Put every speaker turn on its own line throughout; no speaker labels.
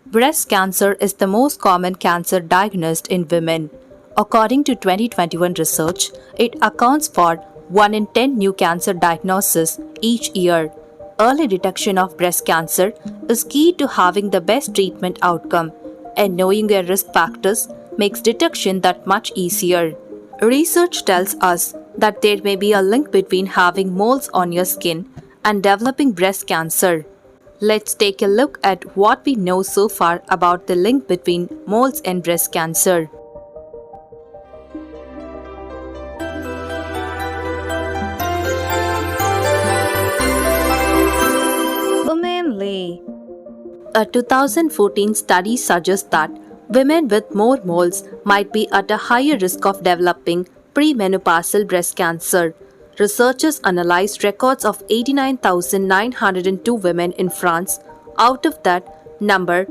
Breast cancer is the most common cancer diagnosed in women. According to 2021 research, it accounts for 1 in 10 new cancer diagnoses each year. Early detection of breast cancer is key to having the best treatment outcome, and knowing your risk factors makes detection that much easier. Research tells us that there may be a link between having moles on your skin and developing breast cancer. Let's take a look at what we know so far about the link between moles and breast cancer. Womanly. A 2014 study suggests that women with more moles might be at a higher risk of developing premenopausal breast cancer. Researchers analyzed records of 89,902 women in France. Out of that number,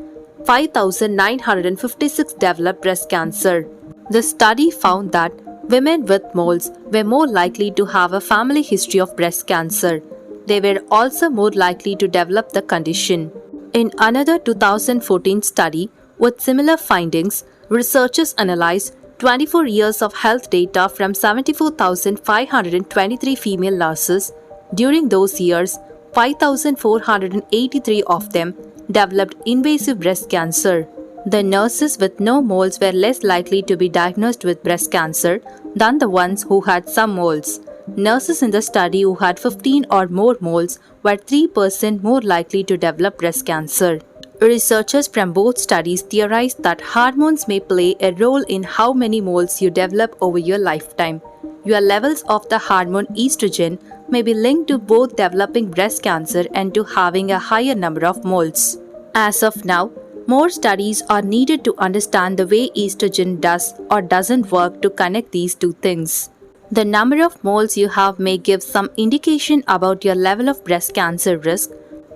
5,956 developed breast cancer. The study found that women with moles were more likely to have a family history of breast cancer. They were also more likely to develop the condition. In another 2014 study with similar findings, researchers analyzed 24 years of health data from 74,523 female nurses. During those years, 5,483 of them developed invasive breast cancer. The nurses with no moles were less likely to be diagnosed with breast cancer than the ones who had some moles. Nurses in the study who had 15 or more moles were 3% more likely to develop breast cancer. Researchers from both studies theorized that hormones may play a role in how many moles you develop over your lifetime. Your levels of the hormone estrogen may be linked to both developing breast cancer and to having a higher number of moles. As of now, more studies are needed to understand the way estrogen does or doesn't work to connect these two things. The number of moles you have may give some indication about your level of breast cancer risk.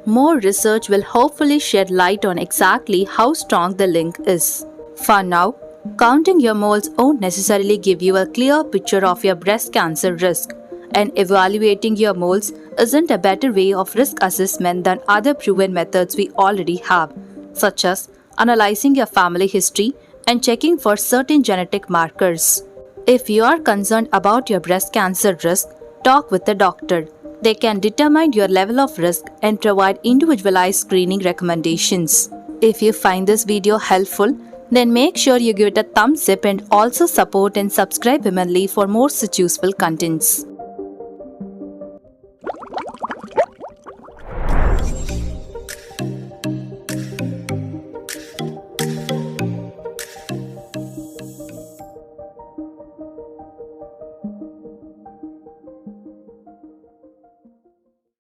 More research will hopefully shed light on exactly how strong the link is. For now, counting your moles won't necessarily give you a clear picture of your breast cancer risk, and evaluating your moles isn't a better way of risk assessment than other proven methods we already have, such as analyzing your family history and checking for certain genetic markers. If you are concerned about your breast cancer risk, talk with a doctor. They can determine your level of risk and provide individualized screening recommendations. If you find this video helpful, then make sure you give it a thumbs up and also support and subscribe Womanly for more such useful contents.